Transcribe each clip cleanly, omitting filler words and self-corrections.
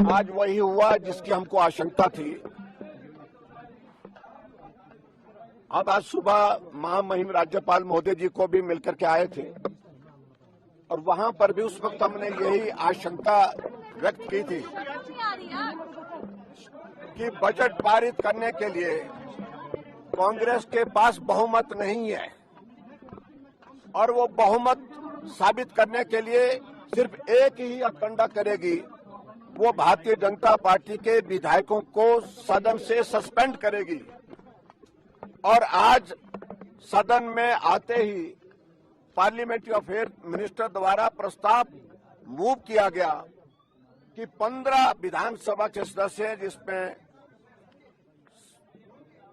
आज वही हुआ जिसकी हमको आशंका थी। अब आज सुबह महामहिम राज्यपाल महोदय जी को भी मिलकर के आए थे और वहां पर भी उस वक्त हमने यही आशंका व्यक्त की थी कि बजट पारित करने के लिए कांग्रेस के पास बहुमत नहीं है और वो बहुमत साबित करने के लिए सिर्फ एक ही अखंडा करेगी, वो भारतीय जनता पार्टी के विधायकों को सदन से सस्पेंड करेगी। और आज सदन में आते ही पार्लियामेंट्री अफेयर मिनिस्टर द्वारा प्रस्ताव मूव किया गया कि 15 विधानसभा के सदस्य हैं जिसमें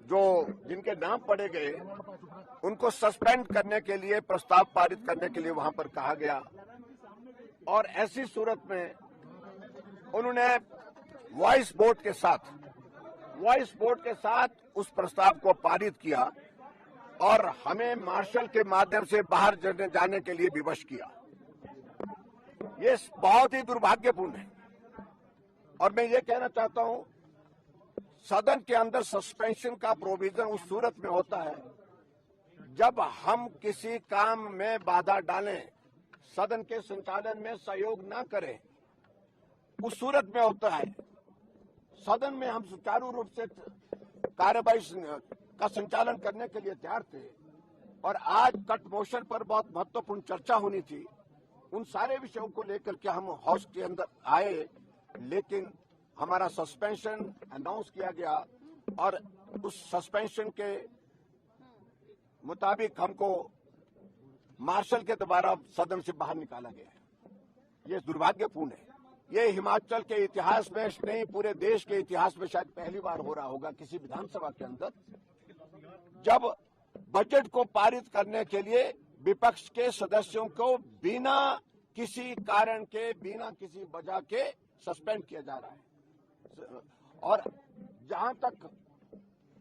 जिनके नाम पढ़े गए उनको सस्पेंड करने के लिए प्रस्ताव पारित करने के लिए वहां पर कहा गया। और ऐसी सूरत में उन्होंने वॉइस वोट के साथ उस प्रस्ताव को पारित किया और हमें मार्शल के माध्यम से बाहर जाने के लिए विवश किया। ये बहुत ही दुर्भाग्यपूर्ण है और मैं ये कहना चाहता हूं, सदन के अंदर सस्पेंशन का प्रोविजन उस सूरत में होता है जब हम किसी काम में बाधा डालें, सदन के संचालन में सहयोग न करें, उस सूरत में होता है। सदन में हम सुचारू रूप से कार्यवाही का संचालन करने के लिए तैयार थे और आज कट मोशन पर बहुत महत्वपूर्ण चर्चा होनी थी। उन सारे विषयों को लेकर के हम हाउस के अंदर आए, लेकिन हमारा सस्पेंशन अनाउंस किया गया और उस सस्पेंशन के मुताबिक हमको मार्शल के द्वारा सदन से बाहर निकाला गया। ये दुर्भाग्यपूर्ण है। ये हिमाचल के इतिहास में नहीं, पूरे देश के इतिहास में शायद पहली बार हो रहा होगा किसी विधानसभा के अंदर जब बजट को पारित करने के लिए विपक्ष के सदस्यों को बिना किसी कारण के, बिना किसी वजह के सस्पेंड किया जा रहा है। और जहां तक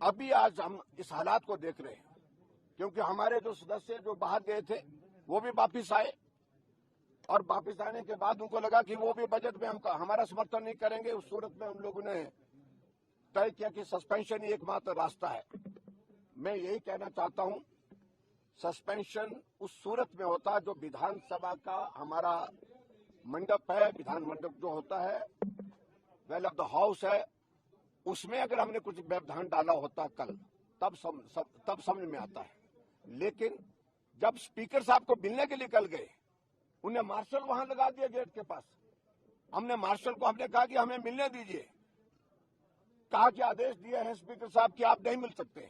अभी आज हम इस हालात को देख रहे हैं, क्योंकि हमारे जो सदस्य जो बाहर गए थे वो भी वापिस आए और वापिस आने के बाद उनको लगा कि वो भी बजट में हमारा समर्थन नहीं करेंगे। उस सूरत में हम लोगों ने तय किया कि सस्पेंशन ही एकमात्र रास्ता है। मैं यही कहना चाहता हूं, सस्पेंशन उस सूरत में होता है जो विधानसभा का हमारा मंडप है, विधान मंडप जो होता है, वेल ऑफ द हाउस है, उसमें अगर हमने कुछ व्यवधान डाला होता कल तब समझ में आता है। लेकिन जब स्पीकर साहब को मिलने के लिए कल गए, उन्हें मार्शल वहां लगा दिया गेट के पास। हमने मार्शल को कहा कि हमें मिलने दीजिए, कहा कि आदेश दिए हैं स्पीकर साहब कि आप नहीं मिल सकते।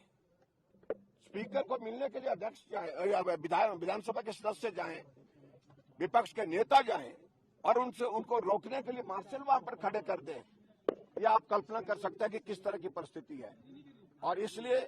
स्पीकर को मिलने के लिए अध्यक्ष जाए, विधानसभा के सदस्य जाएं, विपक्ष के नेता जाएं और उनको रोकने के लिए मार्शल वहां पर खड़े कर दें। यह आप कल्पना कर सकते हैं कि किस तरह की परिस्थिति है। और इसलिए